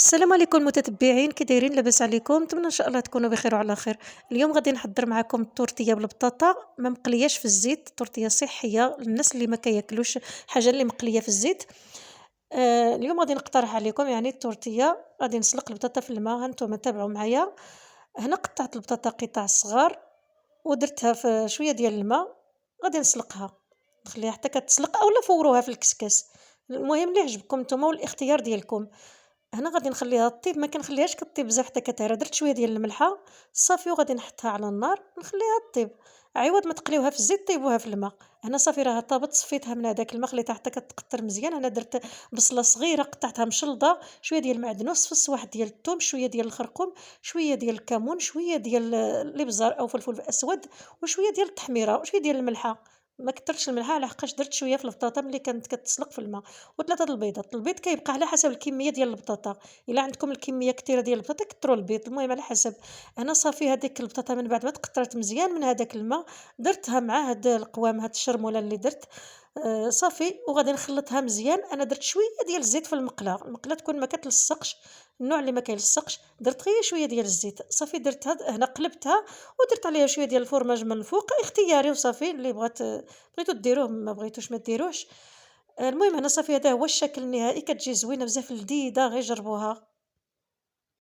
السلام عليكم المتتبعين، كي دايرين؟ لاباس عليكم؟ نتمنى ان شاء الله تكونوا بخير وعلى خير. اليوم غادي نحضر معكم التورتيه بالبطاطا ما مقلياش في الزيت، تورتيه صحيه للناس اللي ما كياكلوش حاجه اللي مقليه في الزيت. اليوم غادي نقترح عليكم يعني التورتيه. غادي نسلق البطاطا في الماء، هانتوما تابعوا معايا. هنا قطعت البطاطا قطع صغار ودرتها في شويه ديال الماء. غادي نسلقها، نخليها حتى كتسلق اولا فوروها في الكسكاس، المهم اللي يعجبكم نتوما والاختيار ديالكم. هنا غادي نخليها طيب، ما كنخليهاش كطيب بزاف حتى كتهرى. درت شويه ديال الملحه صافي وغادي نحطها على النار نخليها طيب. عوض ما تقليوها في الزيت طيبوها في الماء. هنا صافي راها طابت، صفيتها من هذاك الماء خليتها حتى كتقطر مزيان. انا درت بصله صغيره قطعتها مشلضه، شويه ديال المعدنوس، فص واحد ديال الثوم، شويه ديال الخرقوم، شويه ديال الكمون، شويه ديال الابزار او فلفل اسود، وشويه ديال التحميره، وشويه ديال الملحه. ما كثرتش الملحه لحقاش درت شويه في البطاطا ملي كانت كتسلق في الماء. وثلاثه البيضات. البيض كيبقى على حسب الكميه ديال البطاطا، الا عندكم الكميه كثيره ديال البطاطا كثروا البيض، المهم على حسب. انا صافي هذيك البطاطا من بعد ما تقطرت مزيان من هذاك الماء درتها مع هاد القوام، هاد الشرموله اللي درت. صافي وغادي نخلطها مزيان. انا درت شويه ديال الزيت في المقله تكون ما كتلصقش، النوع اللي ما كيلصقش. درت غير شويه ديال الزيت صافي، درتها هنا قلبتها ودرت عليها شويه ديال الفرماج من الفوق اختياري. وصافي اللي بغات بغيتو ديروه، ما بغيتوش ما ديروهش. المهم هنا صافي هذا هو الشكل النهائي، كتجي زوينه بزاف لذيذه، غير جربوها.